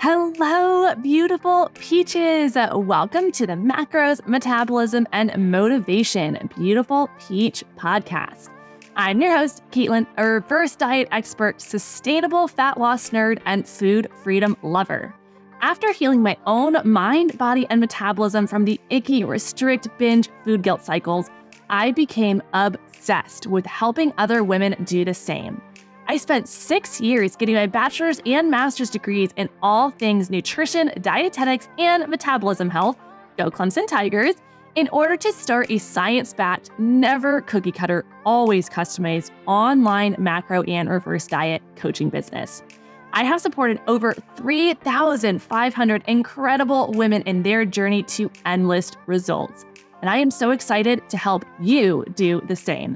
Hello, beautiful peaches. Welcome to the Macros, Metabolism, and Motivation Beautiful Peach Podcast. I'm your host, Caitlen, a reverse diet expert, sustainable fat loss nerd, and food freedom lover. After healing my own mind, body, and metabolism from the icky, restrict, binge, food guilt cycles, I became obsessed with helping other women do the same. I spent 6 years getting my bachelor's and master's degrees in all things nutrition, dietetics, and metabolism health, go Clemson Tigers, in order to start a science-backed, never cookie-cutter, always customized online macro and reverse diet coaching business. I have supported over 3,500 incredible women in their journey to endless results, and I am so excited to help you do the same.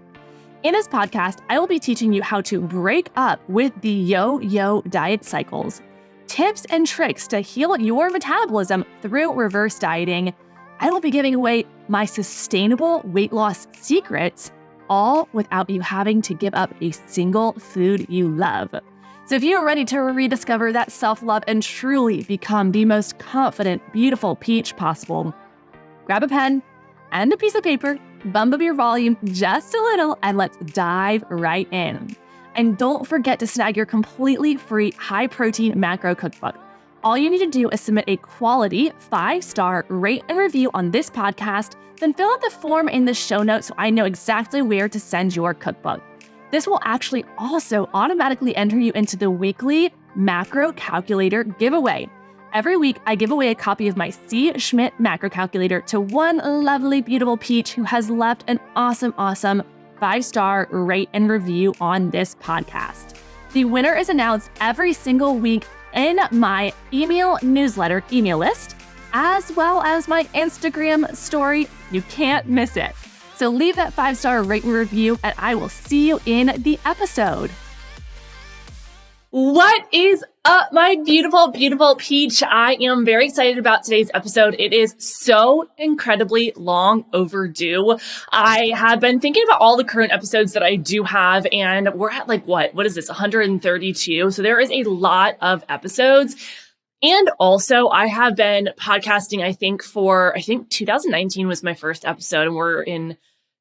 In this podcast, I will be teaching you how to break up with the yo-yo diet cycles, tips and tricks to heal your metabolism through reverse dieting. I will be giving away my sustainable weight loss secrets, all without you having to give up a single food you love. So if you're ready to rediscover that self-love and truly become the most confident, beautiful peach possible, grab a pen and a piece of paper, bump up your volume just a little, and let's dive right in. And don't forget to snag your completely free high-protein macro cookbook. All you need to do is submit a quality 5-star rate and review on this podcast, then fill out the form in the show notes so I know exactly where to send your cookbook. This will actually also automatically enter you into the weekly macro calculator giveaway. Every week, I give away a copy of my C. Schmidt macro calculator to one lovely, beautiful peach who has left an awesome 5-star rate and review on this podcast. The winner is announced every single week in my email newsletter email list, as well as my Instagram story. You can't miss it. So leave that 5-star rate and review, and I will see you in the episode. What is up, my beautiful, beautiful peach? I am very excited about today's episode. It is so incredibly long overdue. I have been thinking about all the current episodes that I do have, and we're at what is this, 132? So there is a lot of episodes. And also, I have been podcasting, I think 2019 was my first episode, and we're in,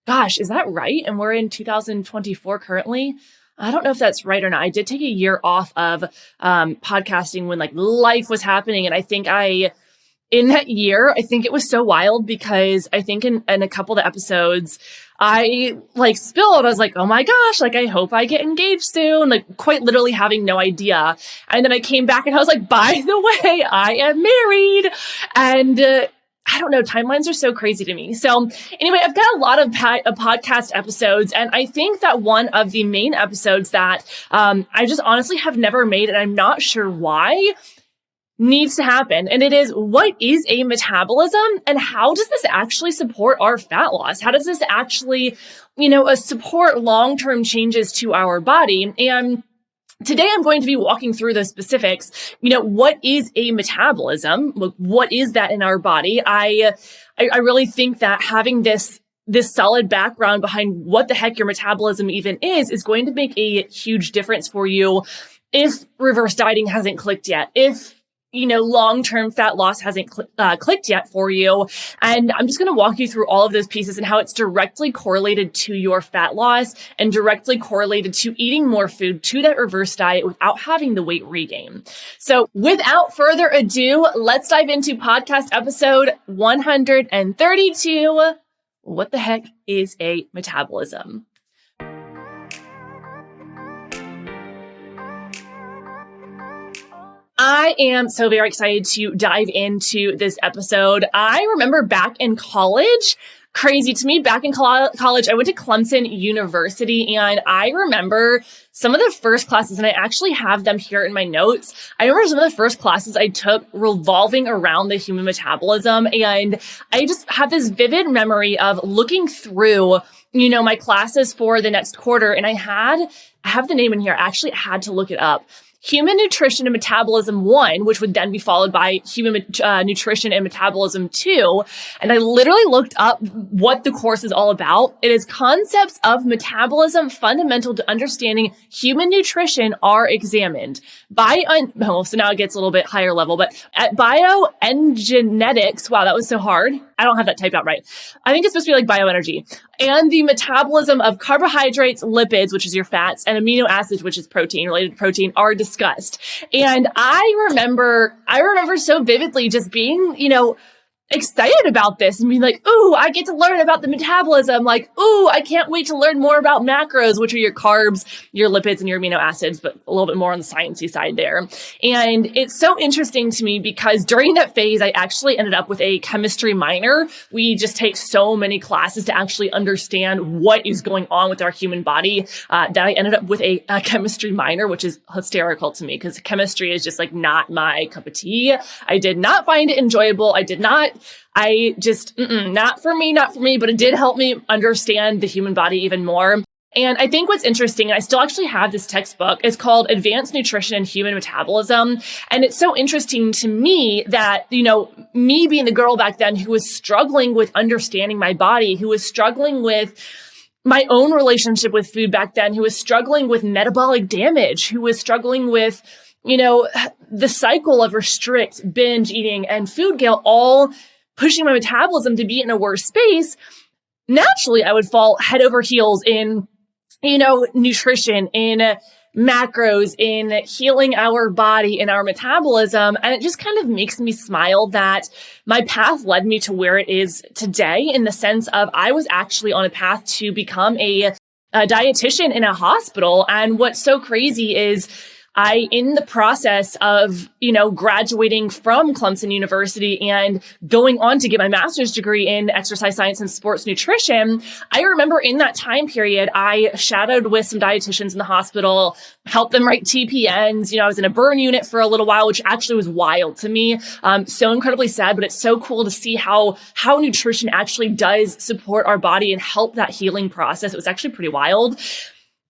is that right? And we're in 2024 currently. I don't know if that's right or not. I did take a year off of podcasting when life was happening. And I think in that year, I think it was so wild because I think in a couple of the episodes, I spilled. I was like, oh my gosh, I hope I get engaged soon. Quite literally having no idea. And then I came back and I was like, by the way, I am married. And I don't know, timelines are so crazy to me. So anyway, I've got a lot of podcast episodes, and I think that one of the main episodes that I just honestly have never made, and I'm not sure why, needs to happen. And it is, what is a metabolism, and how does this actually support our fat loss? How does this actually, support long-term changes to our body? And today, I'm going to be walking through the specifics. What is a metabolism? What is that in our body? I really think that having this solid background behind what the heck your metabolism even is going to make a huge difference for you if reverse dieting hasn't clicked yet, if long-term fat loss hasn't clicked yet for you. And I'm just going to walk you through all of those pieces and how it's directly correlated to your fat loss and directly correlated to eating more food to that reverse diet without having the weight regain. So without further ado, let's dive into podcast episode 132. What the heck is a metabolism? I am so very excited to dive into this episode. I remember back in college, crazy to me, back in college, I went to Clemson University, and I remember some of the first classes, and I actually have them here in my notes. I remember some of the first classes I took revolving around the human metabolism, and I just have this vivid memory of looking through, my classes for the next quarter, and I have the name in here. I actually had to look it up. Human Nutrition and Metabolism 1, which would then be followed by Human Nutrition and Metabolism 2. And I literally looked up what the course is all about. It is concepts of metabolism fundamental to understanding human nutrition are examined. So now it gets a little bit higher level, but at bioengenetics, wow, that was so hard. I don't have that typed out right. I think it's supposed to be like bioenergy. And the metabolism of carbohydrates, lipids, which is your fats, and amino acids, which is protein, related to protein, are discussed. And I remember so vividly just being, excited about this and being like, ooh, I get to learn about the metabolism. Like, ooh, I can't wait to learn more about macros, which are your carbs, your lipids, and your amino acids, but a little bit more on the sciencey side there. And it's so interesting to me because during that phase, I actually ended up with a chemistry minor. We just take so many classes to actually understand what is going on with our human body that I ended up with a chemistry minor, which is hysterical to me because chemistry is just like not my cup of tea. I did not find it enjoyable. Not for me, but it did help me understand the human body even more. And I think what's interesting, I still actually have this textbook, it's called Advanced Nutrition and Human Metabolism. And it's so interesting to me that, me being the girl back then who was struggling with understanding my body, who was struggling with my own relationship with food back then, who was struggling with metabolic damage, who was struggling with the cycle of restrict, binge eating, and food guilt, all pushing my metabolism to be in a worse space. Naturally, I would fall head over heels in, nutrition, in macros, in healing our body, in our metabolism. And it just kind of makes me smile that my path led me to where it is today, in the sense of I was actually on a path to become a dietitian in a hospital. And what's so crazy is in the process of, graduating from Clemson University and going on to get my master's degree in exercise science and sports nutrition, I remember in that time period, I shadowed with some dietitians in the hospital, helped them write TPNs. I was in a burn unit for a little while, which actually was wild to me. So incredibly sad, but it's so cool to see how nutrition actually does support our body and help that healing process. It was actually pretty wild.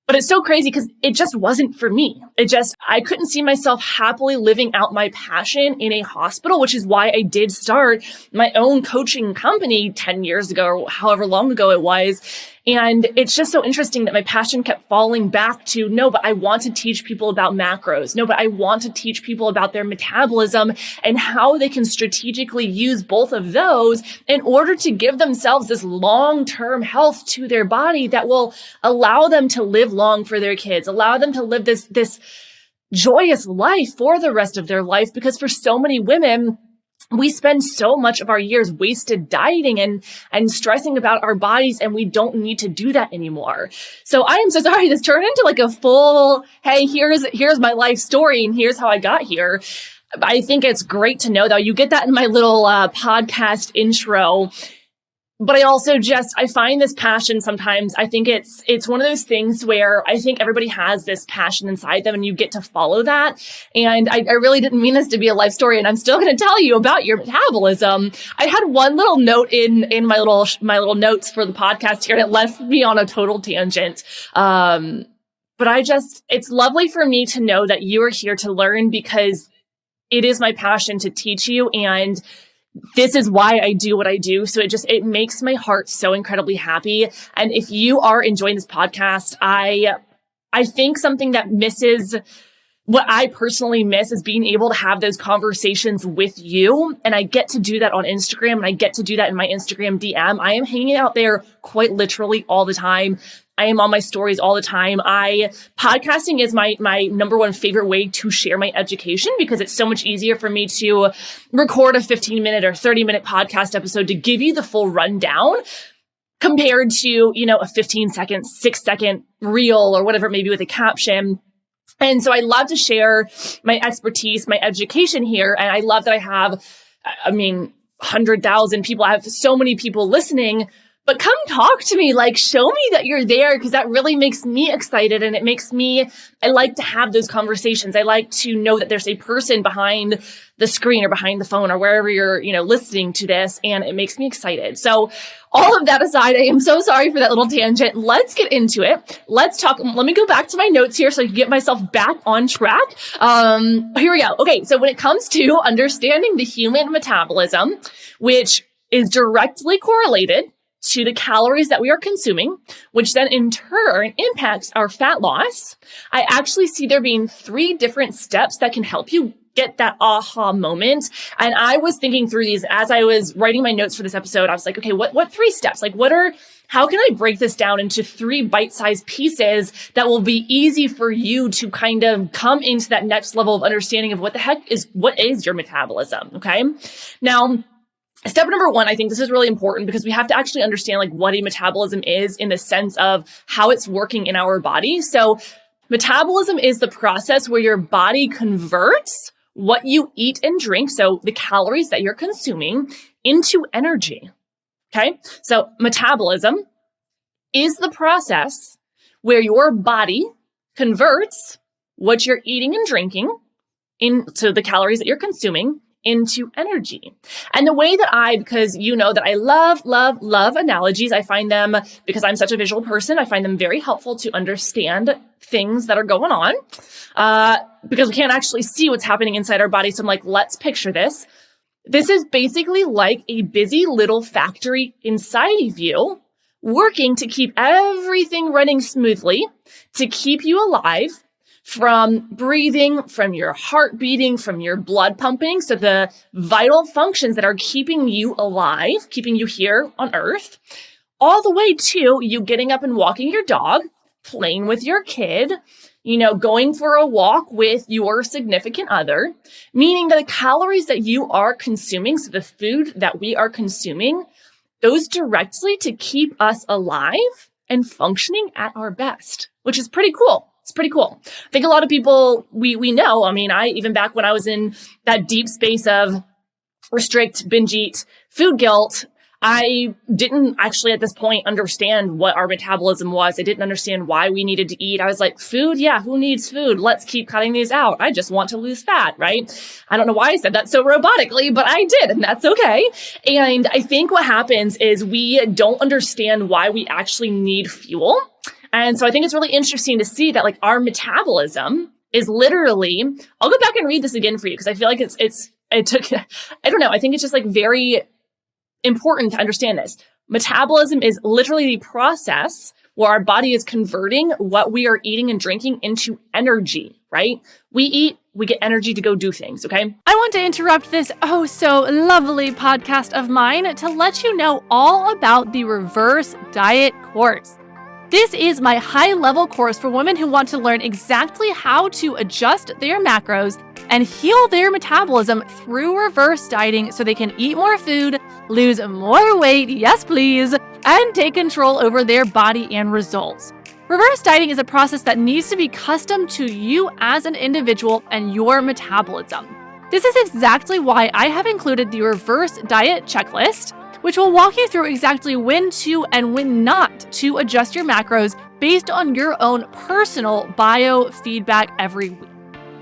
But it's so crazy because it just wasn't for me. I couldn't see myself happily living out my passion in a hospital, which is why I did start my own coaching company 10 years ago, or however long ago it was. And it's just so interesting that my passion kept falling back to, no, but I want to teach people about macros. No, but I want to teach people about their metabolism and how they can strategically use both of those in order to give themselves this long-term health to their body that will allow them to live long for their kids, allow them to live this joyous life for the rest of their life. Because for so many women, we spend so much of our years wasted dieting and stressing about our bodies, and we don't need to do that anymore. So I am so sorry this turned into like a full, hey, here's my life story and here's how I got here. I think it's great to know, though. You get that in my little podcast intro. But I find this passion sometimes. I think it's one of those things where I think everybody has this passion inside them and you get to follow that. And I really didn't mean this to be a life story, and I'm still going to tell you about your metabolism. I had one little note in my little notes for the podcast here, and it left me on a total tangent. But it's lovely for me to know that you are here to learn, because it is my passion to teach you, and this is why I do what I do. So it makes my heart so incredibly happy. And if you are enjoying this podcast, I think something that misses, what I personally miss, is being able to have those conversations with you. And I get to do that on Instagram, and I get to do that in my Instagram DM. I am hanging out there quite literally all the time. I am on my stories all the time. Podcasting is my number one favorite way to share my education, because it's so much easier for me to record a 15-minute or 30-minute podcast episode to give you the full rundown, compared to, a 15-second, 6-second reel or whatever it may be with a caption. And so I love to share my expertise, my education here. And I love that I have, 100,000 people. I have so many people listening. but come talk to me, like show me that you're there, because that really makes me excited. And it makes me, I like to have those conversations. I like to know that there's a person behind the screen or behind the phone or wherever you're, listening to this. And it makes me excited. So all of that aside, I am so sorry for that little tangent. Let's get into it. Let's talk. Let me go back to my notes here so I can get myself back on track. Here we go. Okay. So when it comes to understanding the human metabolism, which is directly correlated to the calories that we are consuming, which then in turn impacts our fat loss, I actually see there being 3 different steps that can help you get that aha moment. And I was thinking through these as I was writing my notes for this episode. I was like, okay, what 3 steps? Like how can I break this down into 3 bite-sized pieces that will be easy for you to kind of come into that next level of understanding of what is your metabolism? Okay. Now, step number 1, I think this is really important because we have to actually understand like what a metabolism is in the sense of how it's working in our body. So metabolism is the process where your body converts what you eat and drink, so the calories that you're consuming, into energy. Okay. So metabolism is the process where your body converts what you're eating and drinking into the calories that you're consuming into energy. And the way that because you know that I love analogies. I find them, because I'm such a visual person, I find them very helpful to understand things that are going on, because we can't actually see what's happening inside our body. So I'm like, let's picture this. This is basically like a busy little factory inside of you, working to keep everything running smoothly, to keep you alive, from breathing, from your heart beating, from your blood pumping. So the vital functions that are keeping you alive, keeping you here on earth, all the way to you getting up and walking your dog, playing with your kid, going for a walk with your significant other, meaning that the calories that you are consuming, so the food that we are consuming, goes directly to keep us alive and functioning at our best, which is pretty cool. It's pretty cool. I think a lot of people, we know, even back when I was in that deep space of restrict, binge eat, food guilt, I didn't actually at this point understand what our metabolism was. I didn't understand why we needed to eat. I was like, food? Yeah, who needs food? Let's keep cutting these out. I just want to lose fat, right? I don't know why I said that so robotically, but I did, and that's okay. And I think what happens is we don't understand why we actually need fuel. And so I think it's really interesting to see that like our metabolism is literally, I'll go back and read this again for you because I feel like I think it's just like very important to understand this. Metabolism is literally the process where our body is converting what we are eating and drinking into energy, right? We eat, we get energy to go do things, okay? I want to interrupt this oh so lovely podcast of mine to let you know all about the Reverse Diet course. This is my high-level course for women who want to learn exactly how to adjust their macros and heal their metabolism through reverse dieting so they can eat more food, lose more weight, yes please, and take control over their body and results. Reverse dieting is a process that needs to be custom to you as an individual and your metabolism. This is exactly why I have included the Reverse Diet Checklist, which will walk you through exactly when to and when not to adjust your macros based on your own personal biofeedback every week.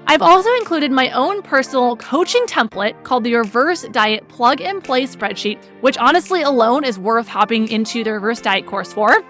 I've also included my own personal coaching template called the Reverse Diet Plug and Play Spreadsheet, which honestly alone is worth hopping into the Reverse Diet course for.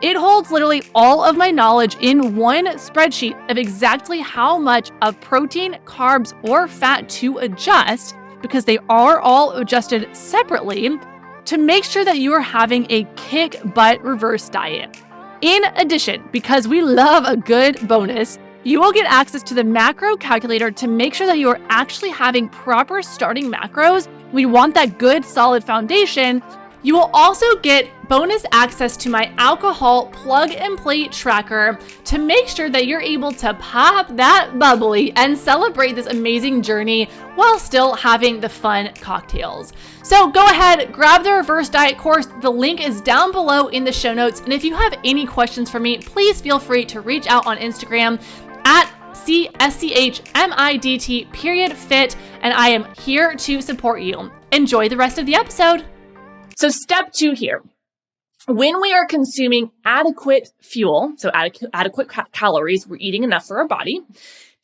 It holds literally all of my knowledge in one spreadsheet of exactly how much of protein, carbs, or fat to adjust, because they are all adjusted separately, to make sure that you are having a kick-butt reverse diet. In addition, because we love a good bonus, you will get access to the macro calculator to make sure that you are actually having proper starting macros. We want that good, solid foundation. You will also get bonus access to my alcohol plug and play tracker to make sure that you're able to pop that bubbly and celebrate this amazing journey while still having the fun cocktails. So go ahead, grab the Reverse Diet course. The link is down below in the show notes. And if you have any questions for me, please feel free to reach out on Instagram at CSCHMIDT.fit, and I am here to support you. Enjoy the rest of the episode. So step 2 here. when we are consuming adequate fuel, so adequate calories, we're eating enough for our body.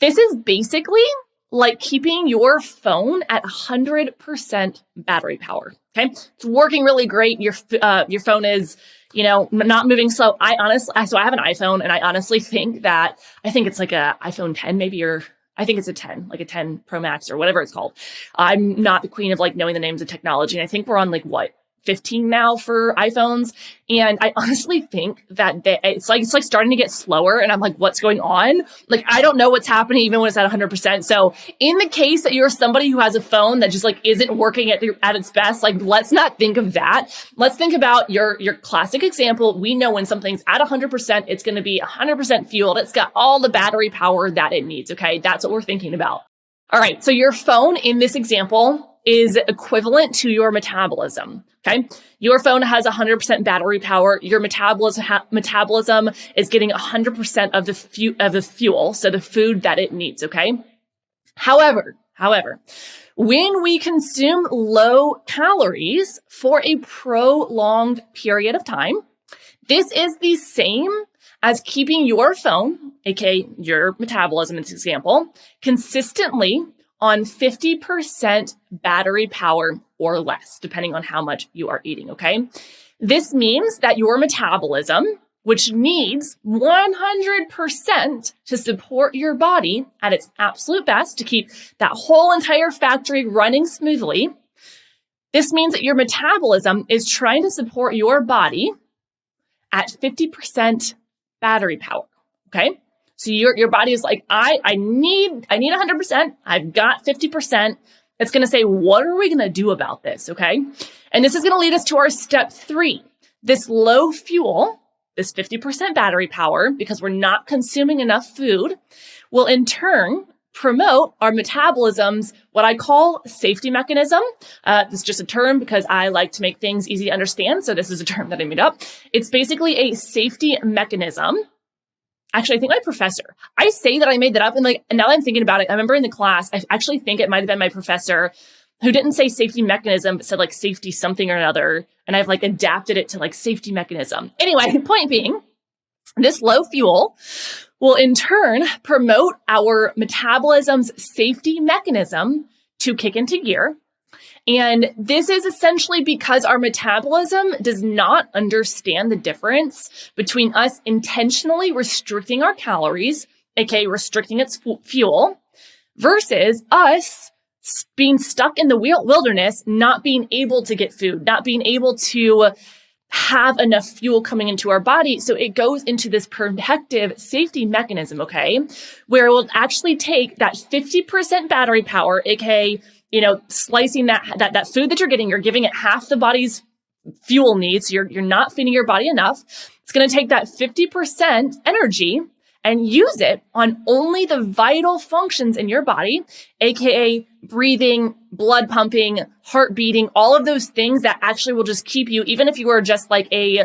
This is basically like keeping your phone at 100% battery power. Okay. It's working really great. Your phone is, not moving slow. I have an iPhone, and I honestly think it's like a iPhone 10 maybe, or I think it's a 10, like a 10 Pro Max or whatever it's called. I'm not the queen of like knowing the names of technology. And I think we're on 15 now for iPhones. And I honestly think that it's like starting to get slower. And I'm like, what's going on? Like, I don't know what's happening even when it's at 100%. So in the case that you're somebody who has a phone that just isn't working at its best, let's not think of that. Let's think about your classic example. We know when something's at 100%, it's going to be 100% fueled. It's got all the battery power that it needs. Okay. That's what we're thinking about. All right. So your phone in this example is equivalent to your metabolism. Okay. Your phone has 100% battery power. Your metabolism is getting 100% of the fuel. So the food that it needs. Okay. However, when we consume low calories for a prolonged period of time, this is the same as keeping your phone, aka your metabolism in this example, consistently on 50% battery power or less, depending on how much you are eating, okay? This means that your metabolism, which needs 100% to support your body at its absolute best to keep that whole entire factory running smoothly, this means that your metabolism is trying to support your body at 50% battery power, okay? So your body is like, I need 100%. I've got 50%. It's going to say, what are we going to do about this? Okay. And this is going to lead us to our step 3. This low fuel, this 50% battery power, because we're not consuming enough food, will in turn promote our metabolism's what I call safety mechanism. This is just a term because I like to make things easy to understand. So this is a term that I made up. It's basically a safety mechanism. Actually, I think my professor, I say that I made that up. And now that I'm thinking about it, I remember in the class, I actually think it might've been my professor who didn't say safety mechanism, but said safety something or another. And I've adapted it to safety mechanism. Anyway, point being, this low fuel will in turn promote our metabolism's safety mechanism to kick into gear. And this is essentially because our metabolism does not understand the difference between us intentionally restricting our calories, aka restricting its fuel, versus us being stuck in the wilderness, not being able to get food, not being able to have enough fuel coming into our body. So it goes into this protective safety mechanism, okay, where it will actually take that 50% battery power, aka slicing that food that you're getting, you're giving it half the body's fuel needs. You're not feeding your body enough. It's going to take that 50% energy and use it on only the vital functions in your body, aka breathing, blood pumping, heart beating, all of those things that actually will just keep you, even if you are just like a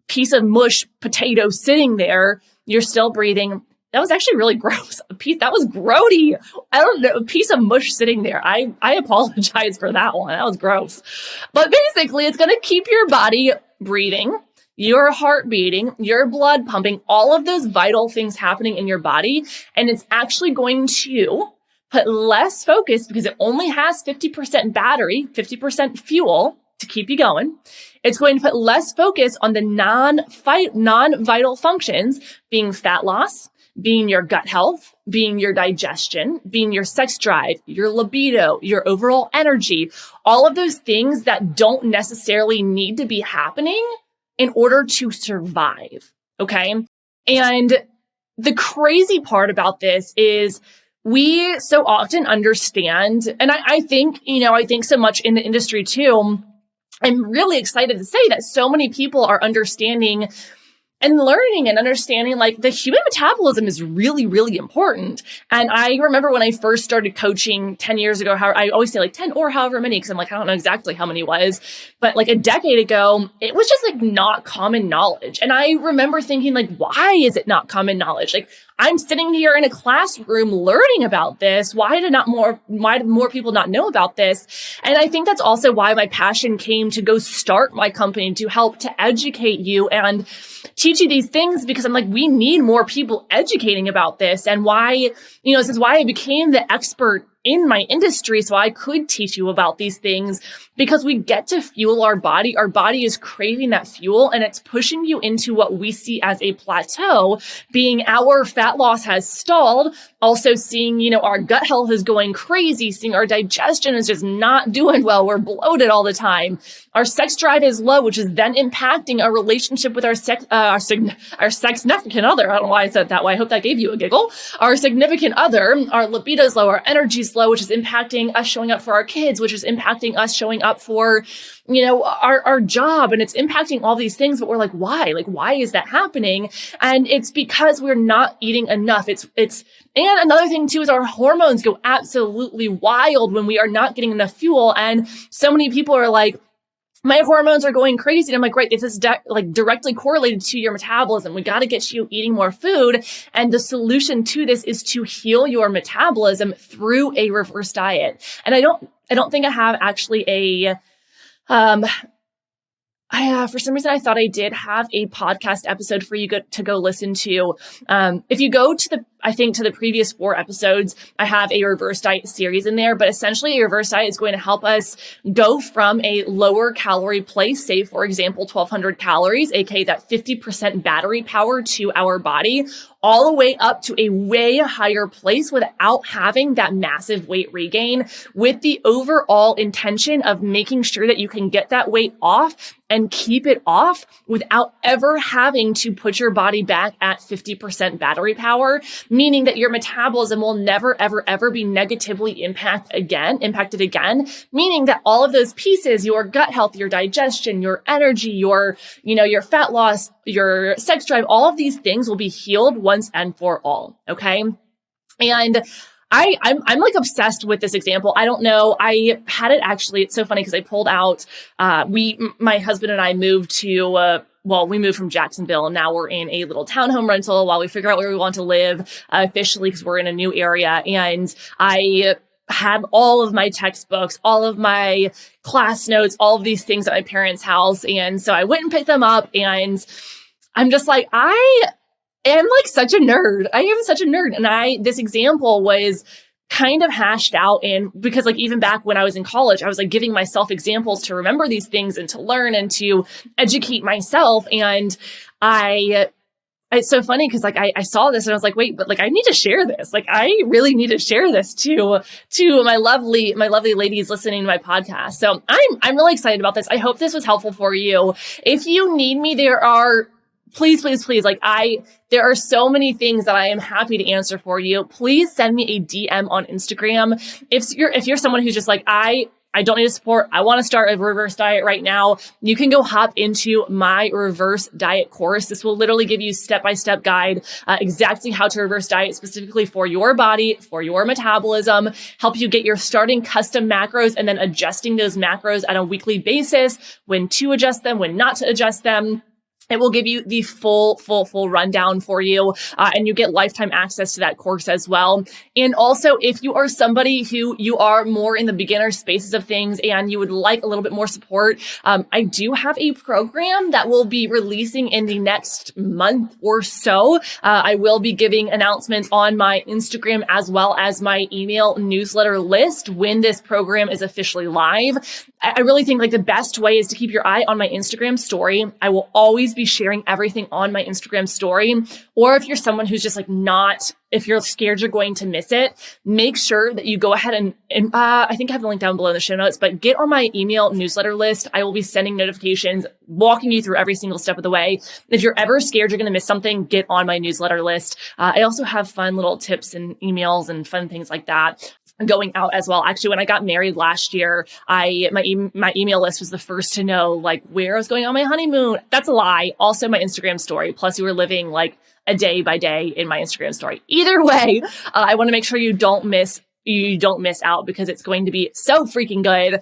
piece of mush potato sitting there, you're still breathing. That was actually really gross. That was grody. I don't know, a piece of mush sitting there. I apologize for that one. That was gross. But basically, it's going to keep your body breathing, your heart beating, your blood pumping, all of those vital things happening in your body. And it's actually going to put less focus because it only has 50% battery, 50% fuel to keep you going. It's going to put less focus on the non-vital functions, being fat loss, being your gut health, being your digestion, being your sex drive, your libido, your overall energy, all of those things that don't necessarily need to be happening in order to survive. Okay. And the crazy part about this is we so often understand, and I think so much in the industry too, I'm really excited to say that so many people are understanding and learning and understanding the human metabolism is really, really important. And I remember when I first started coaching 10 years ago, I always say 10 or however many, because I'm I don't know exactly how many it was, but a decade ago, it was just not common knowledge. And I remember thinking why is it not common knowledge? I'm sitting here in a classroom learning about this. Why did more people not know about this? And I think that's also why my passion came to go start my company, to help to educate you and teach you these things, because I'm like, we need more people educating about this. And why, this is why I became the expert in my industry, so I could teach you about these things, because we get to fuel our body. Our body is craving that fuel, and it's pushing you into what we see as a plateau, being our fat loss has stalled. Also seeing, our gut health is going crazy, seeing our digestion is just not doing well. We're bloated all the time. Our sex drive is low, which is then impacting our relationship with our significant other. I don't know why I said it that way. I hope that gave you a giggle. Our significant other, our libido is low, our energy is low, which is impacting us showing up for our kids, which is impacting us showing up for, our job. And it's impacting all these things, but we're like, why? Like, why is that happening? And it's because we're not eating enough. And another thing too is our hormones go absolutely wild when we are not getting enough fuel. And so many people are like, my hormones are going crazy. And I'm like, right, this is directly correlated to your metabolism. We got to get you eating more food. And the solution to this is to heal your metabolism through a reverse diet. And I don't think I have actually for some reason, I thought I did have a podcast episode for you to go listen to. If you go to the previous 4 episodes, I have a reverse diet series in there, but essentially a reverse diet is going to help us go from a lower calorie place, say, for example, 1,200 calories, aka that 50% battery power to our body, all the way up to a way higher place without having that massive weight regain, with the overall intention of making sure that you can get that weight off and keep it off without ever having to put your body back at 50% battery power, meaning that your metabolism will never, ever, ever be negatively impacted again, meaning that all of those pieces, your gut health, your digestion, your energy, your fat loss, your sex drive, all of these things will be healed once and for all. Okay. And I'm like obsessed with this example. I don't know. I had it actually. It's so funny because I pulled out, my husband and I moved to, we moved from Jacksonville, and now we're in a little townhome rental while we figure out where we want to live officially, because we're in a new area. And I had all of my textbooks, all of my class notes, all of these things at my parents' house. And so I went and picked them up, and I'm just like, I am like such a nerd. I am such a nerd. And this example was kind of hashed out because like even back when I was in college, I was like giving myself examples to remember these things and to learn and to educate myself. And it's so funny because like I saw this and I was like, wait, but like I need to share this. Like I really need to share this to my lovely ladies listening to my podcast. So I'm really excited about this. I hope this was helpful for you. If you need me, please, like there are so many things that I am happy to answer for you. Please send me a DM on Instagram. If you're someone who's just like, I don't need support, I want to start a reverse diet right now, you can go hop into my reverse diet course. This will literally give you step-by-step guide, exactly how to reverse diet specifically for your body, for your metabolism, help you get your starting custom macros and then adjusting those macros on a weekly basis, when to adjust them, when not to adjust them. It will give you the full rundown for you, and you get lifetime access to that course as well. And also, if you are somebody who you are more in the beginner spaces of things and you would like a little bit more support, I do have a program that will be releasing in the next month or so. I will be giving announcements on my Instagram as well as my email newsletter list when this program is officially live. I really think like the best way is to keep your eye on my Instagram story. I will always be sharing everything on my Instagram story. Or if you're someone who's just like if you're scared you're going to miss it, make sure that you go ahead and I think I have the link down below in the show notes, but get on my email newsletter list. I will be sending notifications, walking you through every single step of the way. If you're ever scared you're going to miss something, get on my newsletter list. I also have fun little tips and emails and fun things like that going out as well. Actually, when I got married last year, my email list was the first to know like where I was going on my honeymoon. That's a lie. Also my Instagram story. Plus you were living like a day by day in my Instagram story. Either way, I want to make sure you don't miss out because it's going to be so freaking good.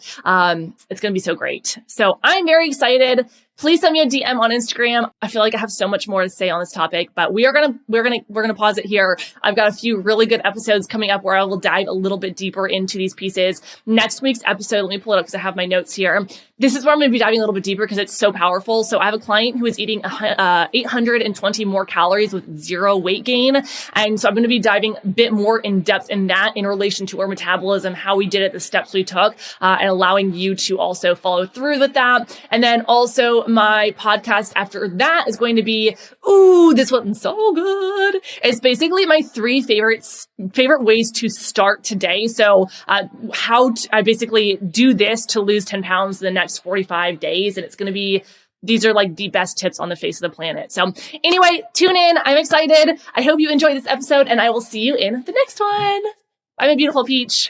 It's going to be so great. So I'm very excited. please send me a DM on Instagram. I feel like I have so much more to say on this topic, but we're gonna pause it here. I've got a few really good episodes coming up where I will dive a little bit deeper into these pieces. Next week's episode, let me pull it up because I have my notes here. This is where I'm going to be diving a little bit deeper because it's so powerful. So I have a client who is eating 820 more calories with 0 weight gain. And so I'm going to be diving a bit more in depth in that in relation to our metabolism, how we did it, the steps we took, and allowing you to also follow through with that. And then also my podcast after that is going to be, this one's so good. It's basically my 3 favorite ways to start today. So I basically do this to lose 10 pounds in the next 45 days. And it's going to be, these are like the best tips on the face of the planet. So anyway, tune in. I'm excited. I hope you enjoyed this episode and I will see you in the next one. Bye, my beautiful peach.